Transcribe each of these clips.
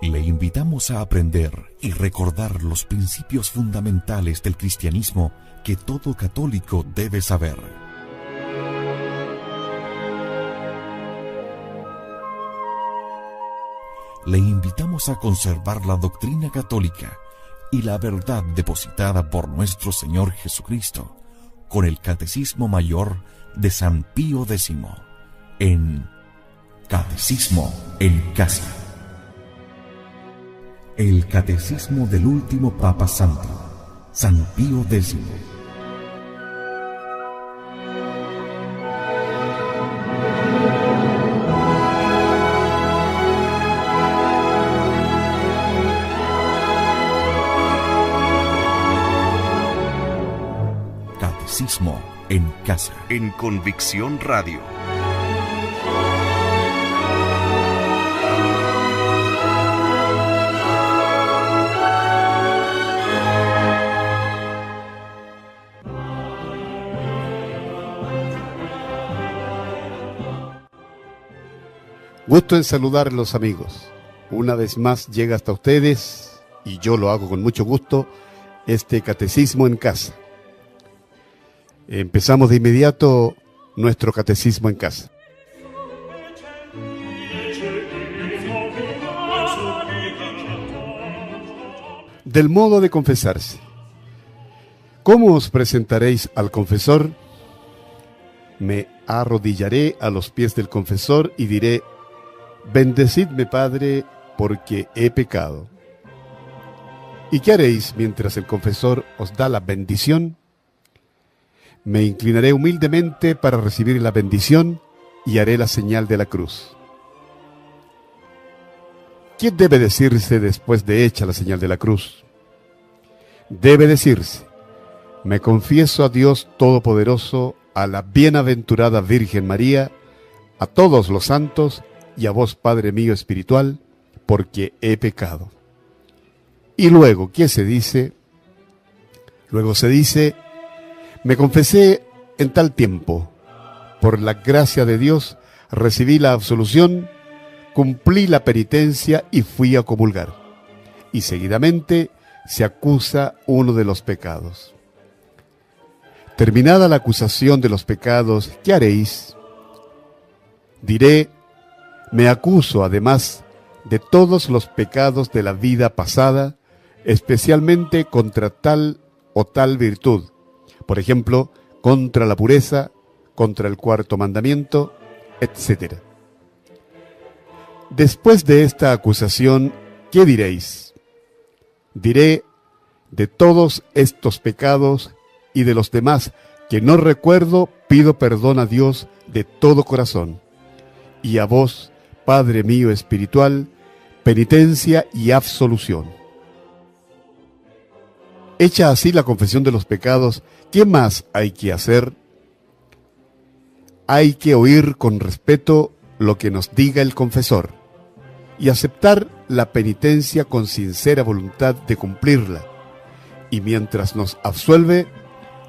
Le invitamos a aprender y recordar los principios fundamentales del cristianismo que todo católico debe saber. Le invitamos a conservar la doctrina católica y la verdad depositada por nuestro Señor Jesucristo con el Catecismo Mayor de San Pío X en Catecismo en Casa. El Catecismo del último Papa Santo, San Pío X. Catecismo en Casa. En Convicción Radio. Gusto en saludarlos, amigos. Una vez más llega hasta ustedes, y yo lo hago con mucho gusto, este Catecismo en Casa. Empezamos de inmediato nuestro Catecismo en Casa. Del modo de confesarse. ¿Cómo os presentaréis al confesor? Me arrodillaré a los pies del confesor y diré: bendecidme, Padre, porque he pecado. ¿Y qué haréis mientras el confesor os da la bendición? Me inclinaré humildemente para recibir la bendición y haré la señal de la cruz. ¿Qué debe decirse después de hecha la señal de la cruz? Debe decirse: me confieso a Dios Todopoderoso, a la bienaventurada Virgen María, a todos los santos y a vos, Padre mío espiritual, porque he pecado. Y luego, ¿qué se dice? Luego se dice: me confesé en tal tiempo, por la gracia de Dios recibí la absolución, cumplí la penitencia y fui a comulgar. Y seguidamente se acusa uno de los pecados. Terminada la acusación de los pecados, ¿qué haréis? Diré: me acuso además de todos los pecados de la vida pasada, especialmente contra tal o tal virtud, por ejemplo, contra la pureza, contra el cuarto mandamiento, etc. Después de esta acusación, ¿qué diréis? Diré: de todos estos pecados y de los demás que no recuerdo, pido perdón a Dios de todo corazón, y a vos, Padre mío espiritual, penitencia y absolución. Hecha así la confesión de los pecados, ¿qué más hay que hacer? Hay que oír con respeto lo que nos diga el confesor y aceptar la penitencia con sincera voluntad de cumplirla, y mientras nos absuelve,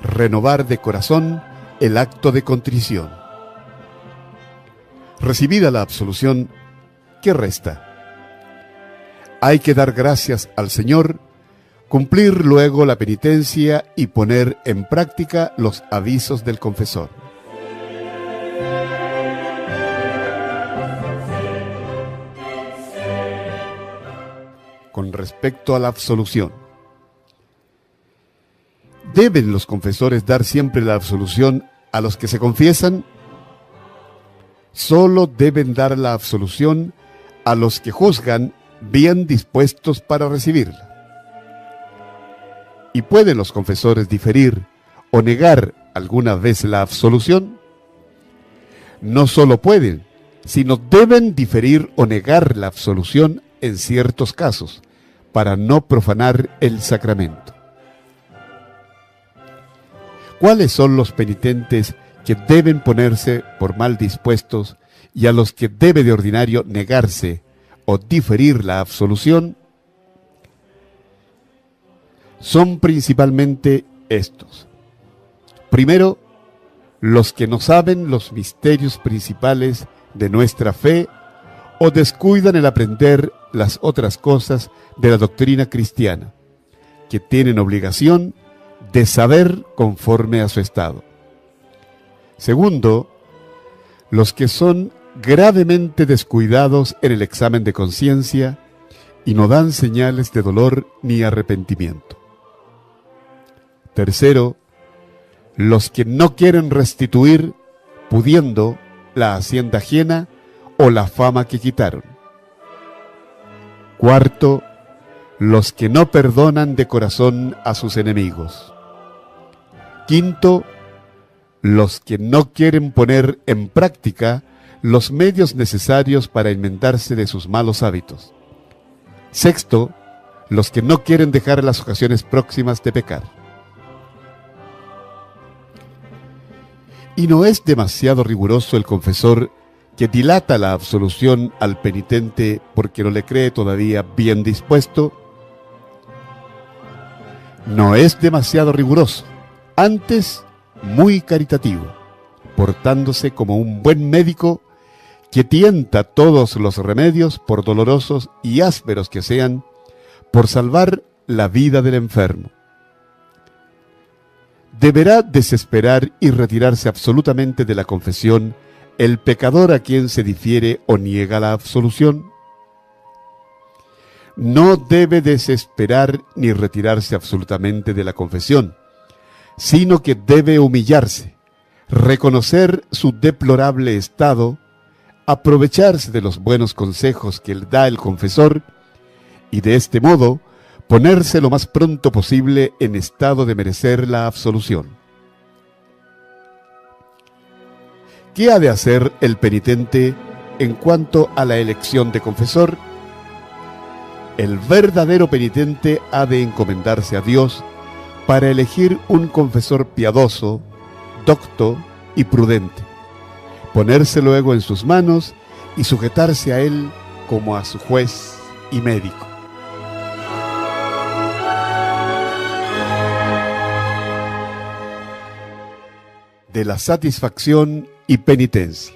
renovar de corazón el acto de contrición. Recibida la absolución, ¿qué resta? Hay que dar gracias al Señor, cumplir luego la penitencia y poner en práctica los avisos del confesor. Con respecto a la absolución, ¿deben los confesores dar siempre la absolución a los que se confiesan? Solo deben dar la absolución a los que juzgan bien dispuestos para recibirla. ¿Y pueden los confesores diferir o negar alguna vez la absolución? No solo pueden, sino deben diferir o negar la absolución en ciertos casos, para no profanar el sacramento. ¿Cuáles son los penitentes que deben ponerse por mal dispuestos y a los que debe de ordinario negarse o diferir la absolución? Son principalmente estos. Primero, los que no saben los misterios principales de nuestra fe o descuidan el aprender las otras cosas de la doctrina cristiana, que tienen obligación de saber conforme a su estado. Segundo, los que son gravemente descuidados en el examen de conciencia y no dan señales de dolor ni arrepentimiento. Tercero, los que no quieren restituir, pudiendo, la hacienda ajena o la fama que quitaron. Cuarto, los que no perdonan de corazón a sus enemigos. Quinto, los que no quieren poner en práctica los medios necesarios para enmendarse de sus malos hábitos. Sexto, los que no quieren dejar las ocasiones próximas de pecar. Y no es demasiado riguroso el confesor que dilata la absolución al penitente porque no le cree todavía bien dispuesto. No es demasiado riguroso, antes muy caritativo, portándose como un buen médico que tienta todos los remedios, por dolorosos y ásperos que sean, por salvar la vida del enfermo. Deberá desesperar y retirarse absolutamente de la confesión el pecador a quien se difiere o niega la absolución. No debe desesperar ni retirarse absolutamente de la confesión, sino que debe humillarse, reconocer su deplorable estado, aprovecharse de los buenos consejos que le da el confesor y de este modo ponerse lo más pronto posible en estado de merecer la absolución. ¿Qué ha de hacer el penitente en cuanto a la elección de confesor? El verdadero penitente ha de encomendarse a Dios para elegir un confesor piadoso, docto y prudente, ponerse luego en sus manos y sujetarse a él como a su juez y médico. De la satisfacción y penitencia.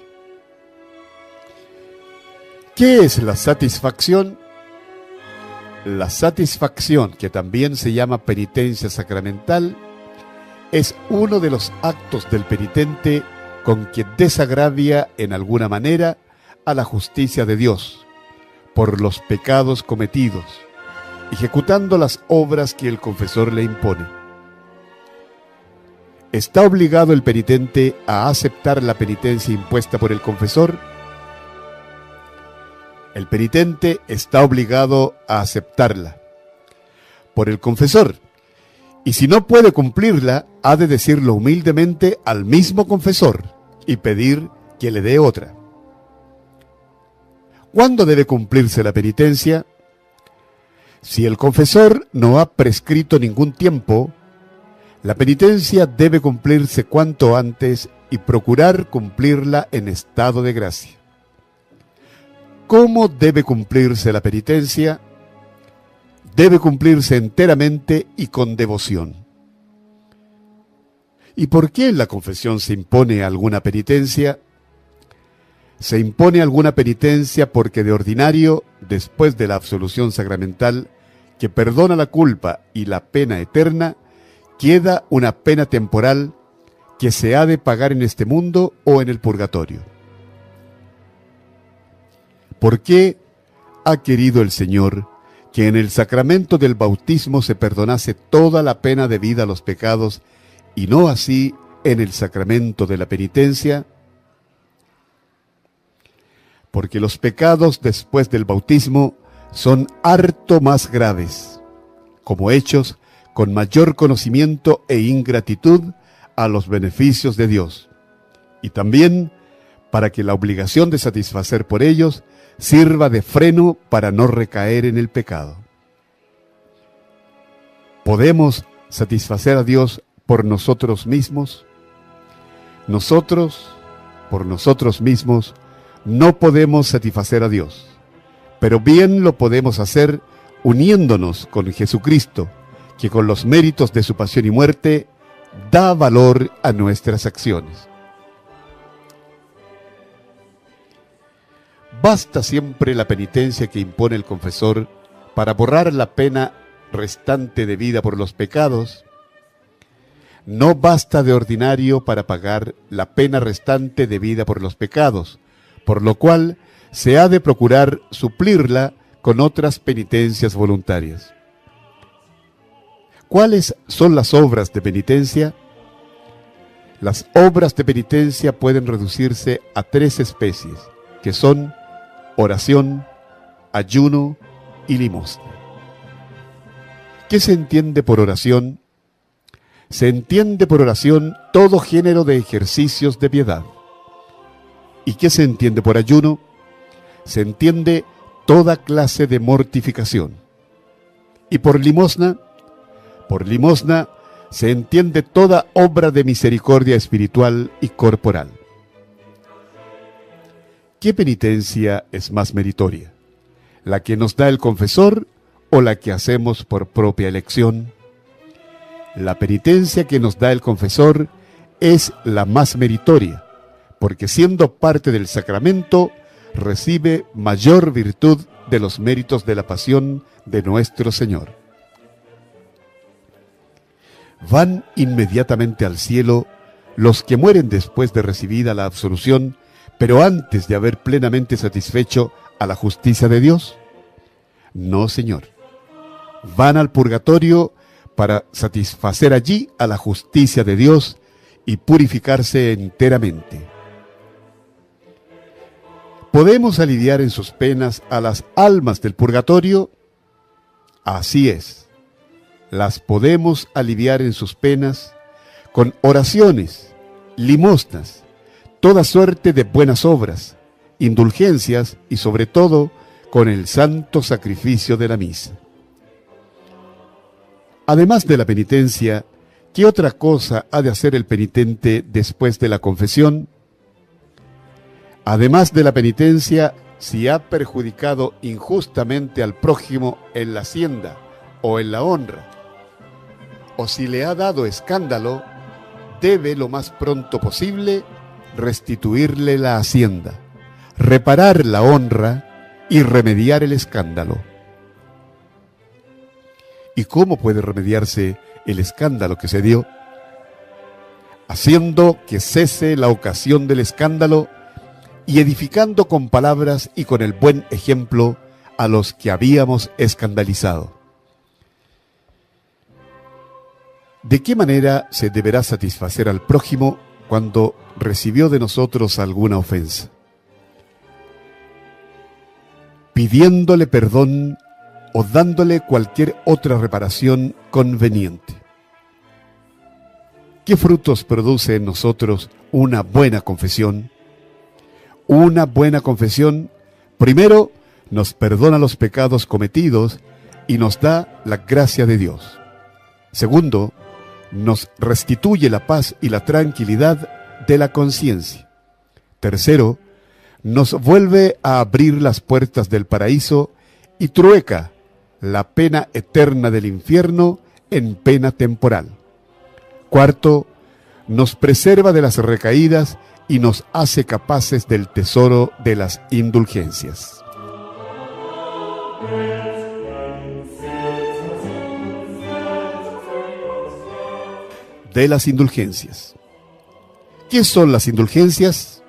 ¿Qué es la satisfacción? La satisfacción, que también se llama penitencia sacramental, es uno de los actos del penitente con que desagravia en alguna manera a la justicia de Dios por los pecados cometidos, ejecutando las obras que el confesor le impone. ¿Está obligado el penitente a aceptar la penitencia impuesta por el confesor? El penitente está obligado a aceptarla por el confesor, y si no puede cumplirla, ha de decirlo humildemente al mismo confesor y pedir que le dé otra. ¿Cuándo debe cumplirse la penitencia? Si el confesor no ha prescrito ningún tiempo, la penitencia debe cumplirse cuanto antes y procurar cumplirla en estado de gracia. ¿Cómo debe cumplirse la penitencia? Debe cumplirse enteramente y con devoción. ¿Y por qué en la confesión se impone alguna penitencia? Se impone alguna penitencia porque de ordinario, después de la absolución sacramental, que perdona la culpa y la pena eterna, queda una pena temporal que se ha de pagar en este mundo o en el purgatorio. ¿Por qué ha querido el Señor que en el sacramento del bautismo se perdonase toda la pena debida a los pecados y no así en el sacramento de la penitencia? Porque los pecados después del bautismo son harto más graves, como hechos con mayor conocimiento e ingratitud a los beneficios de Dios, y también para que la obligación de satisfacer por ellos sirva de freno para no recaer en el pecado. ¿Podemos satisfacer a Dios por nosotros mismos? Nosotros, por nosotros mismos, no podemos satisfacer a Dios, pero bien lo podemos hacer uniéndonos con Jesucristo, que con los méritos de su pasión y muerte da valor a nuestras acciones. basta siempre la penitencia que impone el confesor para borrar la pena restante de vida por los pecados. No basta de ordinario para pagar la pena restante de vida por los pecados, por lo cual se ha de procurar suplirla con otras penitencias voluntarias. ¿Cuáles son las obras de penitencia? Las obras de penitencia pueden reducirse a 3 especies, que son oración, ayuno y limosna. ¿Qué se entiende por oración? Se entiende por oración todo género de ejercicios de piedad. ¿Y qué se entiende por ayuno? Se entiende toda clase de mortificación. ¿Y por limosna? Por limosna se entiende toda obra de misericordia espiritual y corporal. ¿Qué penitencia es más meritoria? ¿La que nos da el confesor o la que hacemos por propia elección? La penitencia que nos da el confesor es la más meritoria, porque siendo parte del sacramento, recibe mayor virtud de los méritos de la pasión de nuestro Señor. Van inmediatamente al cielo los que mueren después de recibida la absolución, pero antes de haber plenamente satisfecho a la justicia de Dios. No, Señor. Van al purgatorio para satisfacer allí a la justicia de Dios y purificarse enteramente. ¿Podemos aliviar en sus penas a las almas del purgatorio? Así es. Las podemos aliviar en sus penas con oraciones, limosnas, toda suerte de buenas obras, indulgencias y sobre todo con el santo sacrificio de la misa. Además de la penitencia, ¿qué otra cosa ha de hacer el penitente después de la confesión? Además de la penitencia, si ha perjudicado injustamente al prójimo en la hacienda o en la honra, o si le ha dado escándalo, debe lo más pronto posible restituirle la hacienda, reparar la honra y remediar el escándalo. ¿Y cómo puede remediarse el escándalo que se dio? Haciendo que cese la ocasión del escándalo y edificando con palabras y con el buen ejemplo a los que habíamos escandalizado. ¿De qué manera se deberá satisfacer al prójimo cuando recibió de nosotros alguna ofensa? Pidiéndole perdón o dándole cualquier otra reparación conveniente. ¿Qué frutos produce en nosotros una buena confesión? Una buena confesión, primero, nos perdona los pecados cometidos y nos da la gracia de Dios. Segundo, nos restituye la paz y la tranquilidad de la conciencia. Tercero, nos vuelve a abrir las puertas del paraíso y trueca la pena eterna del infierno en pena temporal. Cuarto, nos preserva de las recaídas y nos hace capaces del tesoro de las indulgencias. De las indulgencias. ¿Qué son las indulgencias?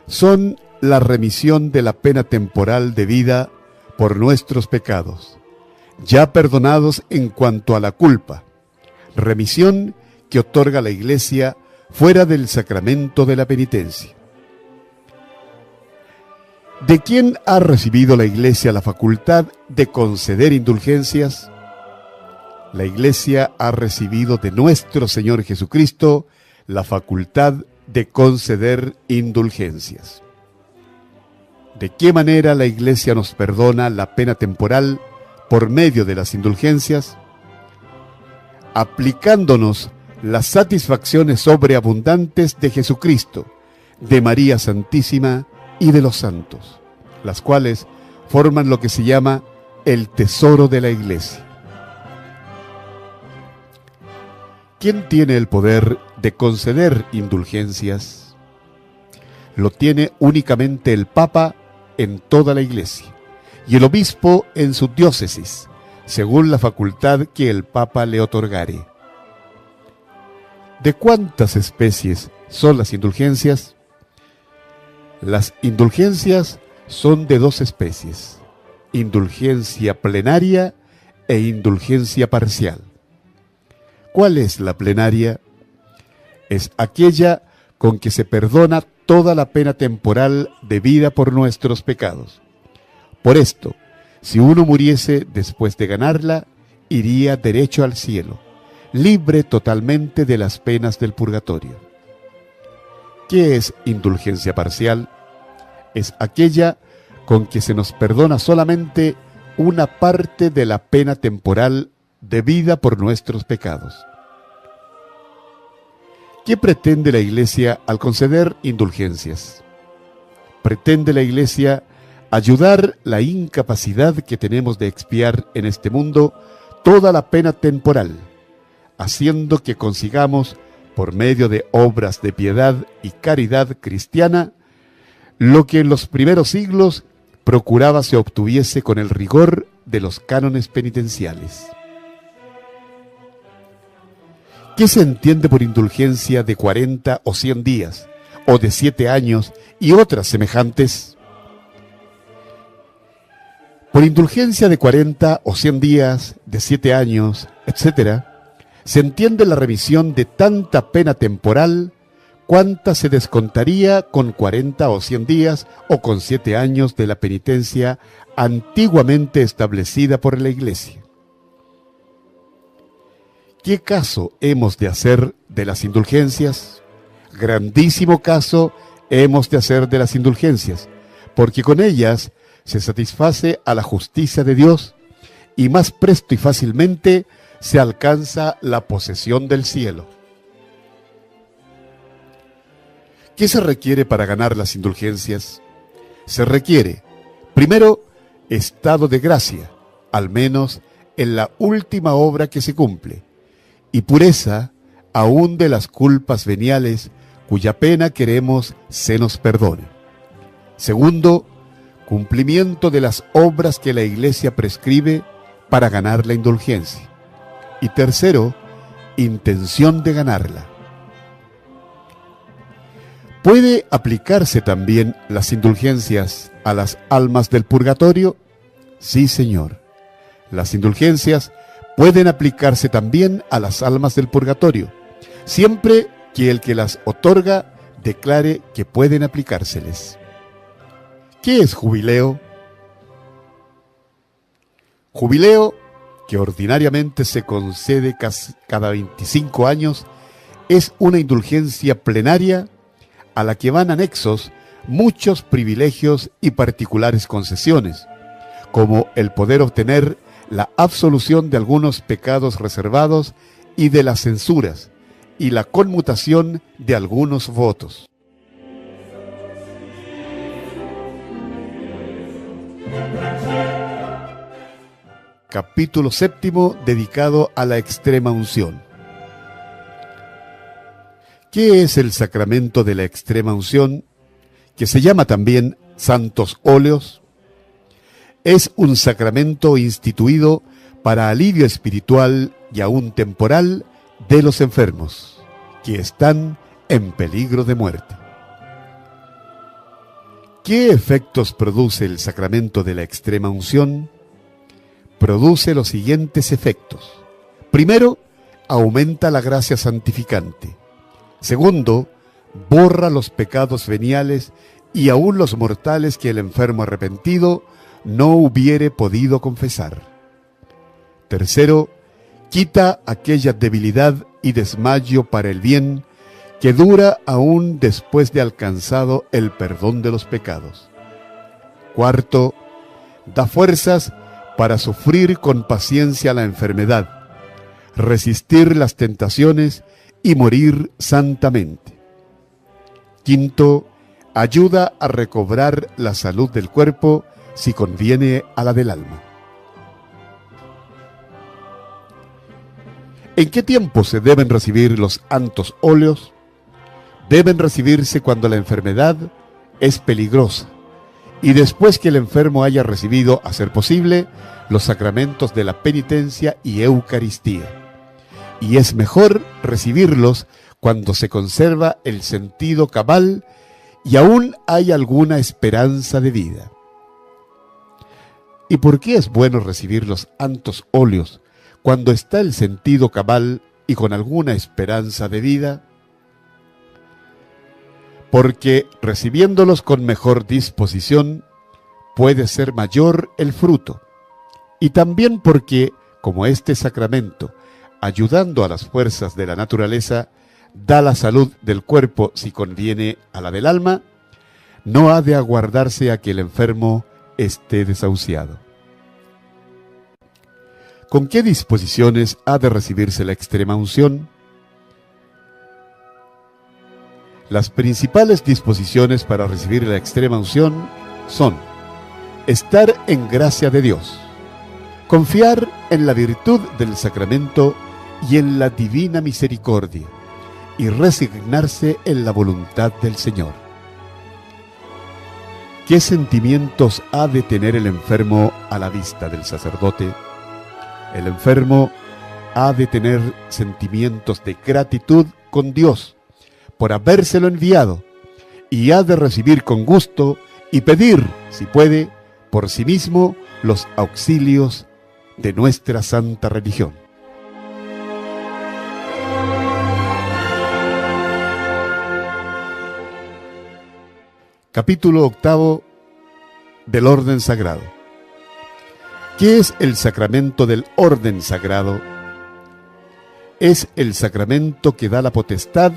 Son la remisión de la pena temporal debida por nuestros pecados, ya perdonados en cuanto a la culpa, remisión que otorga la Iglesia fuera del sacramento de la penitencia. ¿De quién ha recibido la Iglesia la facultad de conceder indulgencias? La Iglesia ha recibido de nuestro Señor Jesucristo la facultad de conceder indulgencias. ¿De qué manera la Iglesia nos perdona la pena temporal por medio de las indulgencias? Aplicándonos las satisfacciones sobreabundantes de Jesucristo, de María Santísima y de los santos, las cuales forman lo que se llama el tesoro de la Iglesia. ¿Quién tiene el poder de conceder indulgencias? Lo tiene únicamente el Papa en toda la Iglesia, y el obispo en su diócesis, según la facultad que el Papa le otorgare. ¿De cuántas especies son las indulgencias? Las indulgencias son de dos especies: indulgencia plenaria e indulgencia parcial. ¿Cuál es la plenaria? Es aquella con que se perdona toda la pena temporal debida por nuestros pecados. Por esto, si uno muriese después de ganarla, iría derecho al cielo, libre totalmente de las penas del purgatorio. ¿Qué es indulgencia parcial? Es aquella con que se nos perdona solamente una parte de la pena temporal debida por nuestros pecados. ¿Qué pretende la Iglesia al conceder indulgencias? Pretende la Iglesia ayudar la incapacidad que tenemos de expiar en este mundo toda la pena temporal, haciendo que consigamos, por medio de obras de piedad y caridad cristiana, lo que en los primeros siglos procuraba se obtuviese con el rigor de los cánones penitenciales. ¿Qué se entiende por indulgencia de 40 o 100 días, o de 7 años y otras semejantes? Por indulgencia de 40 o 100 días, de 7 años, etc., se entiende la remisión de tanta pena temporal cuánta se descontaría con 40 o 100 días o con 7 años de la penitencia antiguamente establecida por la Iglesia. ¿Qué caso hemos de hacer de las indulgencias? Grandísimo caso hemos de hacer de las indulgencias, porque con ellas se satisface a la justicia de Dios y más presto y fácilmente se alcanza la posesión del cielo. ¿Qué se requiere para ganar las indulgencias? Se requiere, primero, estado de gracia, al menos en la última obra que se cumple, y pureza aún de las culpas veniales cuya pena queremos se nos perdone. Segundo, cumplimiento de las obras que la Iglesia prescribe para ganar la indulgencia. Y tercero, intención de ganarla. ¿Puede aplicarse también las indulgencias a las almas del purgatorio? Sí, señor. Las indulgencias pueden aplicarse también a las almas del purgatorio, siempre que el que las otorga declare que pueden aplicárseles. ¿Qué es jubileo? Jubileo, que ordinariamente se concede cada 25 años, es una indulgencia plenaria a la que van anexos muchos privilegios y particulares concesiones, como el poder obtener la absolución de algunos pecados reservados y de las censuras, y la conmutación de algunos votos. Capítulo 7, dedicado a la extrema unción. ¿Qué es el sacramento de la extrema unción, que se llama también santos óleos? Es un sacramento instituido para alivio espiritual y aún temporal de los enfermos, que están en peligro de muerte. ¿Qué efectos produce el sacramento de la extrema unción? Produce los siguientes efectos. Primero, aumenta la gracia santificante. Segundo, borra los pecados veniales y aún los mortales que el enfermo arrepentido no hubiere podido confesar. Tercero, quita aquella debilidad y desmayo para el bien que dura aún después de alcanzado el perdón de los pecados. Cuarto, da fuerzas para sufrir con paciencia la enfermedad, resistir las tentaciones y morir santamente. Quinto, ayuda a recobrar la salud del cuerpo si conviene a la del alma. ¿En qué tiempo se deben recibir los santos óleos? Deben recibirse cuando la enfermedad es peligrosa y después que el enfermo haya recibido, a ser posible, los sacramentos de la penitencia y Eucaristía. Y es mejor recibirlos cuando se conserva el sentido cabal y aún hay alguna esperanza de vida. ¿Y por qué es bueno recibir los santos óleos cuando está el sentido cabal y con alguna esperanza de vida? Porque recibiéndolos con mejor disposición puede ser mayor el fruto, y también porque, como este sacramento, ayudando a las fuerzas de la naturaleza, da la salud del cuerpo si conviene a la del alma, no ha de aguardarse a que el enfermo esté desahuciado. ¿Con qué disposiciones ha de recibirse la extrema unción? Las principales disposiciones para recibir la extrema unción son: estar en gracia de Dios, confiar en la virtud del sacramento y en la divina misericordia, y resignarse en la voluntad del Señor. ¿Qué sentimientos ha de tener el enfermo a la vista del sacerdote? El enfermo ha de tener sentimientos de gratitud con Dios por habérselo enviado, y ha de recibir con gusto y pedir, si puede, por sí mismo los auxilios de nuestra santa religión. Capítulo 8 del Orden Sagrado. ¿Qué es el sacramento del orden sagrado? Es el sacramento que da la potestad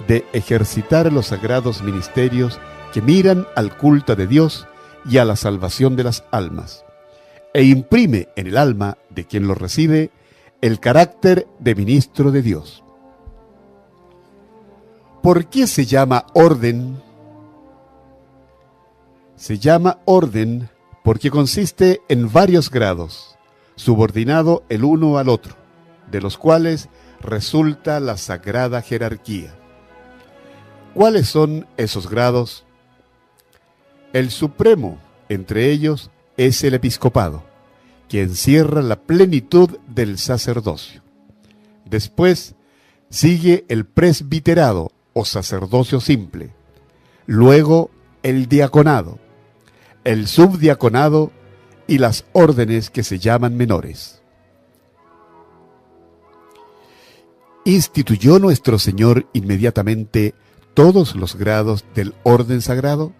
de ejercitar los sagrados ministerios que miran al culto de Dios y a la salvación de las almas, e imprime en el alma de quien lo recibe el carácter de ministro de Dios. ¿Por qué se llama orden? Se llama orden porque consiste en varios grados, subordinado el uno al otro, de los cuales resulta la sagrada jerarquía. ¿Cuáles son esos grados? El supremo entre ellos es el episcopado, que encierra la plenitud del sacerdocio. Después sigue el presbiterado o sacerdocio simple, luego el diaconado, el subdiaconado y las órdenes que se llaman menores. ¿Instituyó nuestro Señor inmediatamente todos los grados del orden sagrado?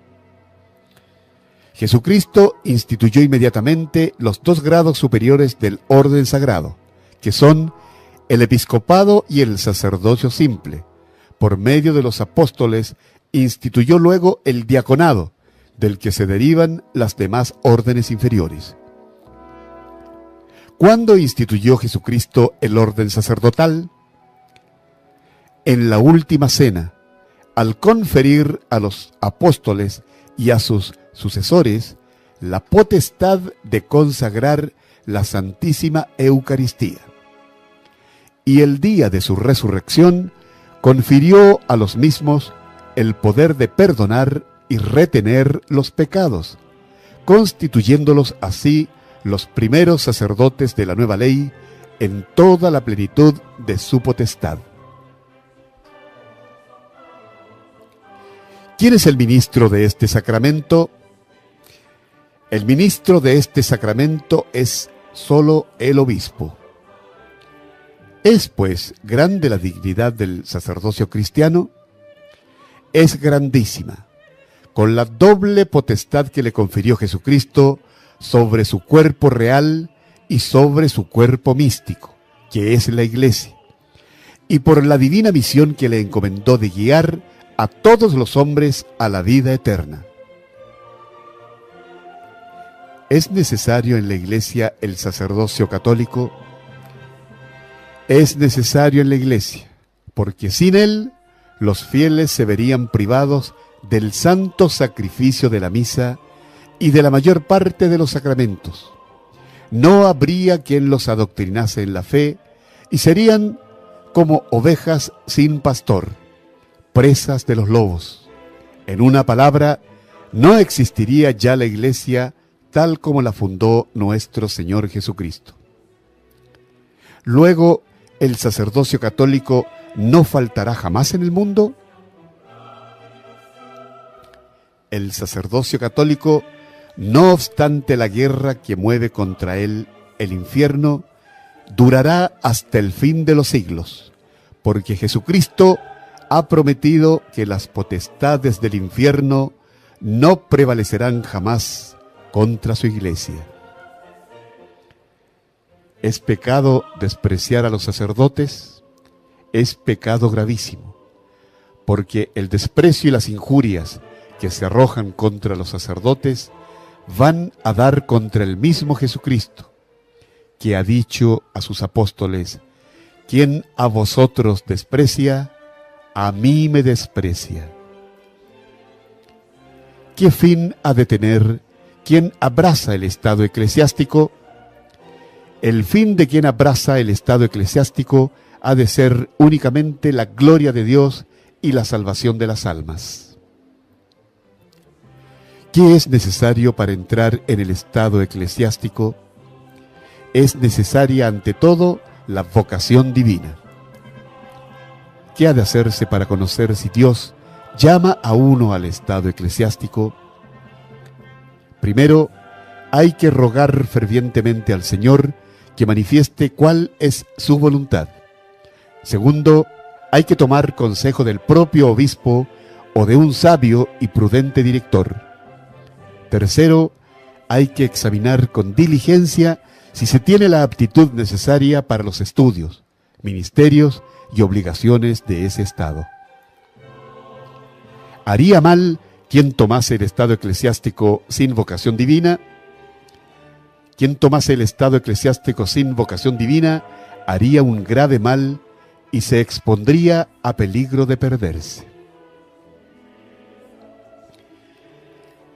Jesucristo instituyó inmediatamente los 2 grados superiores del orden sagrado, que son el episcopado y el sacerdocio simple. Por medio de los apóstoles instituyó luego el diaconado, del que se derivan las demás órdenes inferiores. ¿Cuándo instituyó Jesucristo el orden sacerdotal? En la última cena, al conferir a los apóstoles y a sus sucesores la potestad de consagrar la Santísima Eucaristía. Y el día de su resurrección confirió a los mismos el poder de perdonar y retener los pecados, constituyéndolos así los primeros sacerdotes de la nueva ley en toda la plenitud de su potestad. ¿Quién es el ministro de este sacramento? El ministro de este sacramento es solo el obispo. ¿Es, pues, grande la dignidad del sacerdocio cristiano? Es grandísima, con la doble potestad que le confirió Jesucristo sobre su cuerpo real y sobre su cuerpo místico, que es la Iglesia, y por la divina misión que le encomendó de guiar a todos los hombres a la vida eterna. ¿Es necesario en la Iglesia el sacerdocio católico? Es necesario en la Iglesia, porque sin él los fieles se verían privados del santo sacrificio de la misa y de la mayor parte de los sacramentos. No habría quien los adoctrinase en la fe y serían como ovejas sin pastor, presas de los lobos. En una palabra, no existiría ya la Iglesia tal como la fundó nuestro Señor Jesucristo. Luego, ¿el sacerdocio católico no faltará jamás en el mundo? El sacerdocio católico, no obstante la guerra que mueve contra él el infierno, durará hasta el fin de los siglos, porque Jesucristo ha prometido que las potestades del infierno no prevalecerán jamás contra su Iglesia. ¿Es pecado despreciar a los sacerdotes? Es pecado gravísimo, porque el desprecio y las injurias que se arrojan contra los sacerdotes van a dar contra el mismo Jesucristo, que ha dicho a sus apóstoles: quien a vosotros desprecia, a mí me desprecia. ¿Qué fin ha de tener quien abraza el estado eclesiástico? El fin de quien abraza el estado eclesiástico ha de ser únicamente la gloria de Dios y la salvación de las almas. ¿Qué es necesario para entrar en el estado eclesiástico? Es necesaria ante todo la vocación divina. ¿Qué ha de hacerse para conocer si Dios llama a uno al estado eclesiástico? Primero, hay que rogar fervientemente al Señor que manifieste cuál es su voluntad. Segundo, hay que tomar consejo del propio obispo o de un sabio y prudente director. Tercero, hay que examinar con diligencia si se tiene la aptitud necesaria para los estudios, ministerios y obligaciones de ese estado. ¿Haría mal quien tomase el estado eclesiástico sin vocación divina? Quien tomase el estado eclesiástico sin vocación divina haría un grave mal y se expondría a peligro de perderse.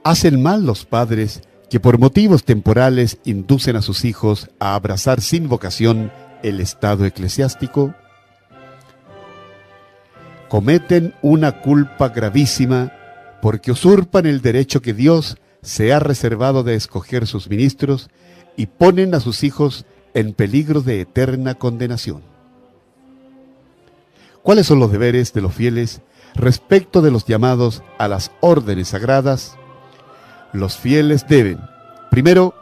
¿Hacen mal los padres que por motivos temporales inducen a sus hijos a abrazar sin vocación el estado eclesiástico? Cometen una culpa gravísima porque usurpan el derecho que Dios se ha reservado de escoger sus ministros y ponen a sus hijos en peligro de eterna condenación. ¿Cuáles son los deberes de los fieles respecto de los llamados a las órdenes sagradas? Los fieles deben, primero,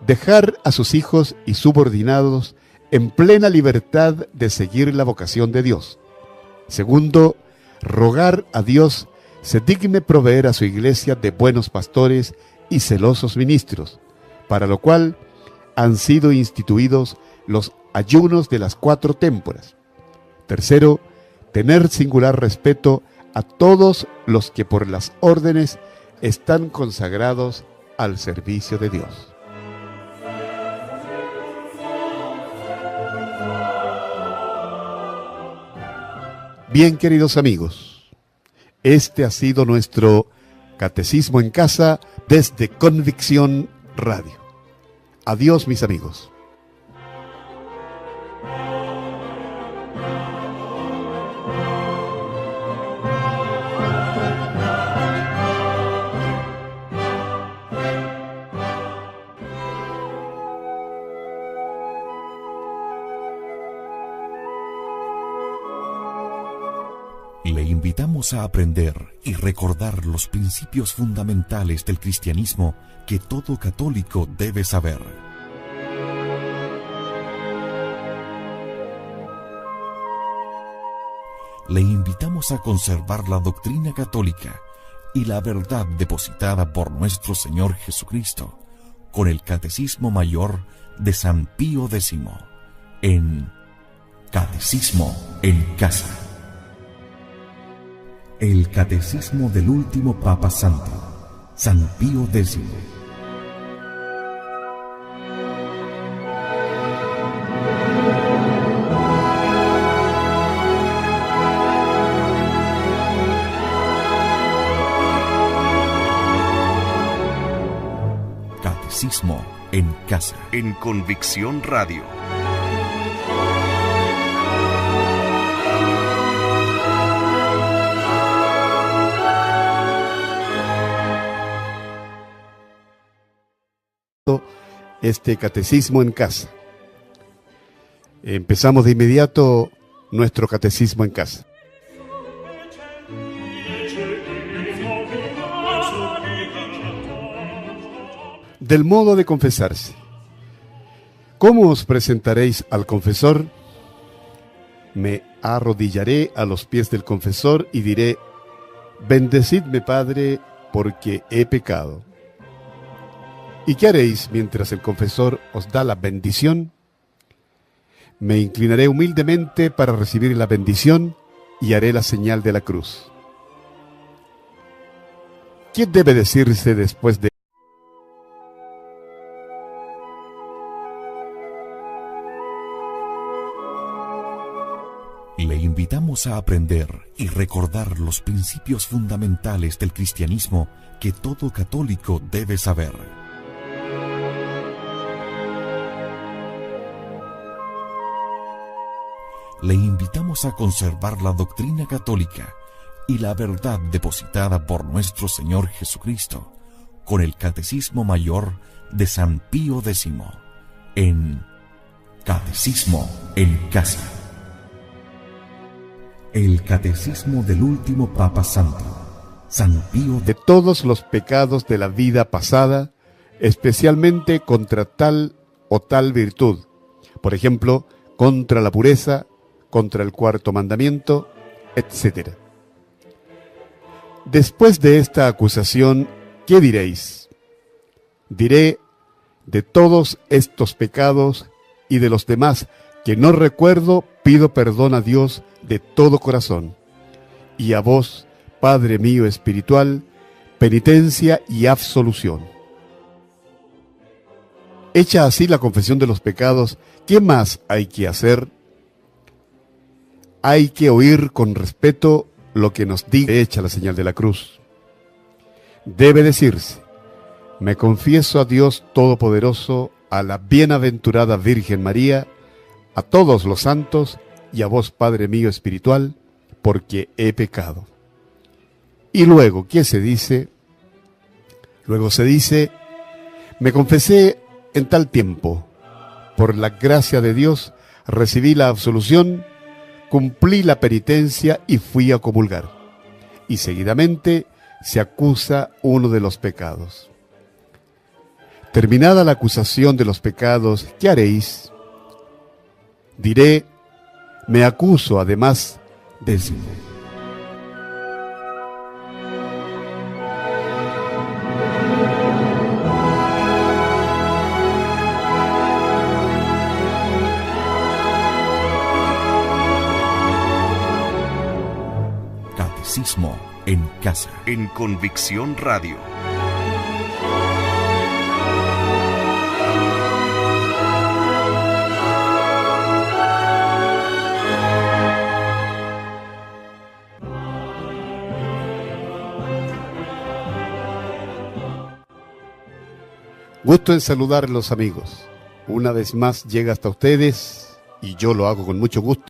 dejar a sus hijos y subordinados en plena libertad de seguir la vocación de Dios. Segundo, rogar a Dios se digne proveer a su iglesia de buenos pastores y celosos ministros, para lo cual han sido instituidos los ayunos de las 4 témporas. Tercero, tener singular respeto a todos los que por las órdenes están consagrados al servicio de Dios. Bien, queridos amigos, este ha sido nuestro Catecismo en Casa desde Convicción Radio. Adiós, mis amigos. Le invitamos a aprender y recordar los principios fundamentales del cristianismo que todo católico debe saber. Le invitamos a conservar la doctrina católica y la verdad depositada por nuestro Señor Jesucristo con el Catecismo Mayor de San Pío X en Catecismo en Casa. El Catecismo del último Papa Santo, San Pío X. Catecismo en Casa. En Convicción Radio. este catecismo en casa. Empezamos de inmediato nuestro catecismo en casa. Del modo de confesarse. ¿Cómo os presentaréis al confesor? Me arrodillaré a los pies del confesor y diré: bendecidme, Padre, porque he pecado. ¿Y qué haréis mientras el confesor os da la bendición? Me inclinaré humildemente para recibir la bendición y haré la señal de la cruz. ¿Qué debe decirse después de? Le invitamos a aprender y recordar los principios fundamentales del cristianismo que todo católico debe saber. Le invitamos a conservar la doctrina católica y la verdad depositada por nuestro Señor Jesucristo con el Catecismo Mayor de San Pío X en Catecismo en Casa. El Catecismo del último Papa Santo, San Pío de todos los pecados de la vida pasada, especialmente contra tal o tal virtud, por ejemplo, contra la pureza, contra el cuarto mandamiento, etc. Después de esta acusación, ¿qué diréis? Diré: de todos estos pecados y de los demás que no recuerdo, pido perdón a Dios de todo corazón, y a vos, Padre mío espiritual, penitencia y absolución. Hecha así la confesión de los pecados, ¿qué más hay que hacer? Hay que oír con respeto lo que nos diga hecha la señal de la cruz. Debe decirse: me confieso a Dios Todopoderoso, a la bienaventurada Virgen María, a todos los santos y a vos, Padre mío espiritual, porque he pecado. Y luego, ¿qué se dice? Luego se dice: me confesé en tal tiempo, por la gracia de Dios recibí la absolución, cumplí la penitencia y fui a comulgar. Y seguidamente se acusa uno de los pecados. Terminada la acusación de los pecados, ¿qué haréis? Diré: me acuso además de sí. Catecismo en Casa. En Convicción Radio. Gusto en saludarlos, amigos. Una vez más llega hasta ustedes, y yo lo hago con mucho gusto,